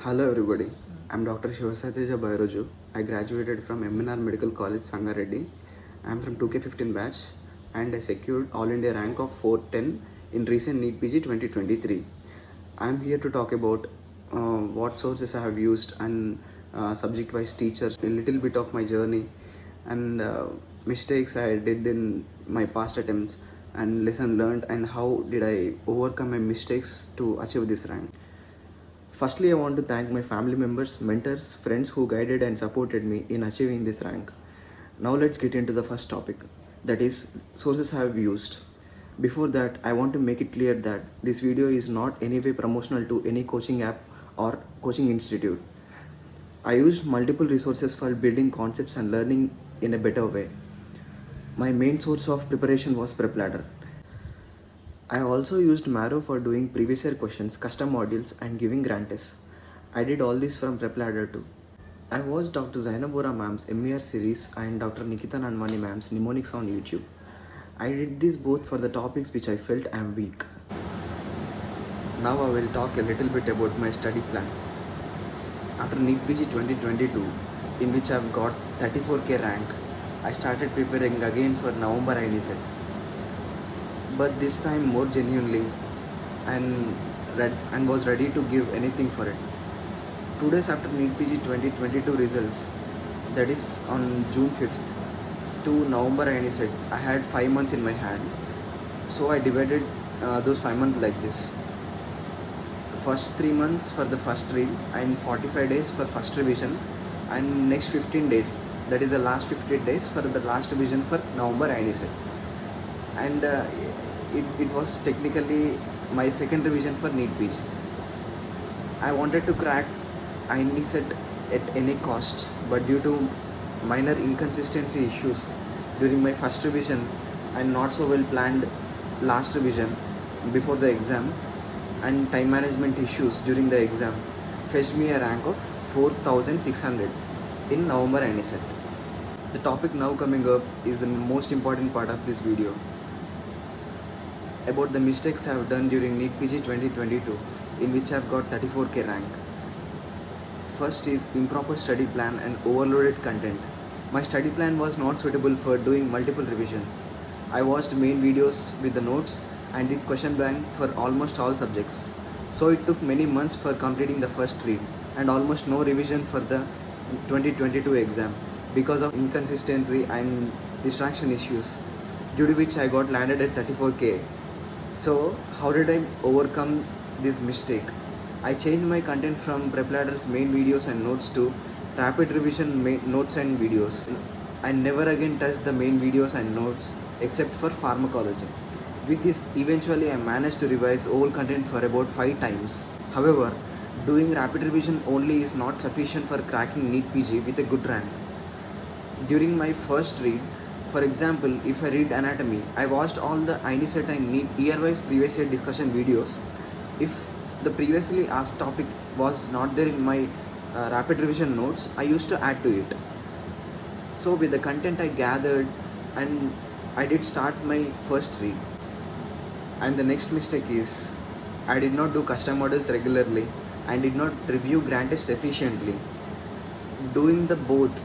Hello everybody, I'm Dr. Shivasateja Bairoju. I graduated from MNR Medical College, Sangareddy. I'm from 2K15 batch and I secured All India rank of 410 in recent NEET PG 2023. I'm here to talk about what sources I have used and subject-wise teachers, a little bit of my journey and mistakes I did in my past attempts and lesson learned and how did I overcome my mistakes to achieve this rank. Firstly, I want to thank my family members, mentors, friends who guided and supported me in achieving this rank. Now let's get into the first topic, that is sources I have used. Before that, I want to make it clear that this video is not any way promotional to any coaching app or coaching institute. I used multiple resources for building concepts and learning in a better way. My main source of preparation was PrepLadder. I also used Marrow for doing previous year questions, custom modules and giving grant tests. I did all this from PrepLadder too. I watched Dr. Zainabura ma'am's MER series and Dr. Nikita Nanwani ma'am's mnemonics on YouTube. I did this both for the topics which I felt I am weak. Now I will talk a little bit about my study plan. After NEET PG 2022, in which I have got 34K rank, I started preparing again for November INET. But this time more genuinely and was ready to give anything for it. 2 days after NEET PG 2022 results, that is on June 5th to November INET, I had 5 months in my hand. So I divided those 5 months like this. First 3 months for the first read and 45 days for first revision and next 15 days, that is the last 15 days for the last revision for November INET. And it was technically my second revision for NEET PG. I wanted to crack INET at any cost, but due to minor inconsistency issues during my first revision and not so well planned last revision before the exam and time management issues during the exam fetched me a rank of 4600 in November INET. The topic now coming up is the most important part of this video, about the mistakes I have done during NEET PG 2022, in which I have got 34K rank. First is improper study plan and overloaded content. My study plan was not suitable for doing multiple revisions. I watched main videos with the notes and did question bank for almost all subjects. So it took many months for completing the first read and almost no revision for the 2022 exam because of inconsistency and distraction issues, due to which I got landed at 34K. So how did I overcome this mistake? I changed my content from PrepLadder's main videos and notes to rapid revision notes and videos. I never again touched the main videos and notes except for pharmacology. With this, eventually I managed to revise all content for about 5 times. However, doing rapid revision only is not sufficient for cracking NEET PG with a good rank. During my first read, for example, if I read anatomy, I watched all the INET and NEET year-wise previous year discussion videos. If the previously asked topic was not there in my rapid revision notes, I used to add to it. So with the content I gathered, and I did start my first read. And the next mistake is, I did not do custom models regularly and did not review grant tests efficiently. Doing the both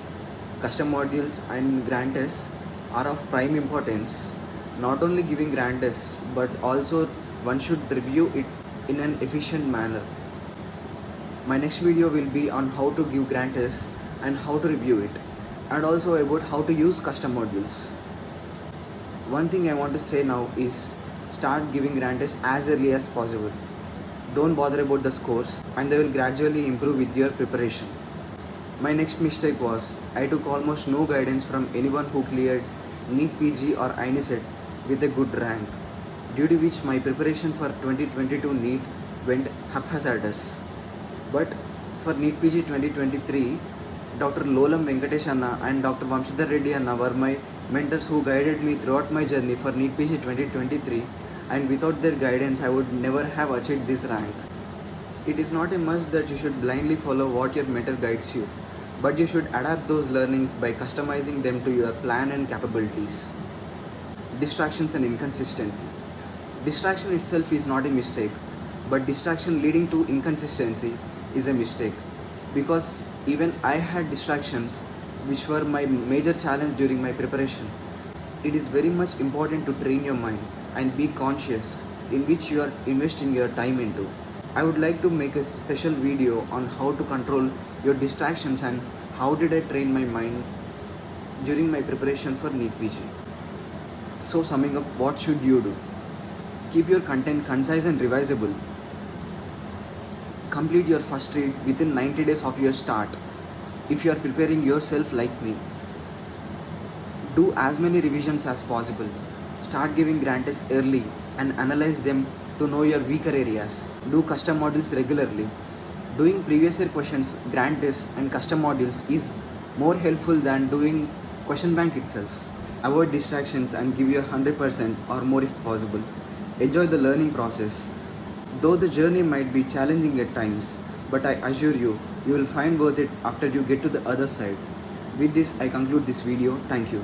custom modules and grant tests are of prime importance. Not only giving grant tests, but also one should review it in an efficient manner. My next video will be on how to give grant tests and how to review it, and also about how to use custom modules. One thing I want to say now is, start giving grant tests as early as possible. Don't bother about the scores and they will gradually improve with your preparation. My next mistake was, I took almost no guidance from anyone who cleared NEET PG or INET with a good rank, due to which my preparation for 2022 NEET went haphazardous. But for NEET PG 2023, Dr. Lolam Venkatesh Anna and Dr. Vamshidhar Reddy Anna were my mentors who guided me throughout my journey for NEET PG 2023, and without their guidance I would never have achieved this rank. It is not a must that you should blindly follow what your mentor guides you, but you should adapt those learnings by customizing them to your plan and capabilities. Distractions and inconsistency. Distraction itself is not a mistake, But distraction leading to inconsistency is a mistake, because even I had distractions which were my major challenge during my preparation. It is very much important to train your mind and be conscious in which you are investing your time into. I would like to make a special video on how to control your distractions and how did I train my mind during my preparation for NEET PG. So summing up, what should you do? Keep your content concise and revisable. Complete your first read within 90 days of your start. If you are preparing yourself like me, do as many revisions as possible. Start giving grant tests early and analyze them to know your weaker areas. Do custom modules regularly. Doing previous year questions, grant tests and custom modules is more helpful than doing question bank itself. Avoid distractions and give your 100% or more if possible. Enjoy the learning process. Though the journey might be challenging at times, but I assure you, you will find worth it after you get to the other side. With this, I conclude this video. Thank you.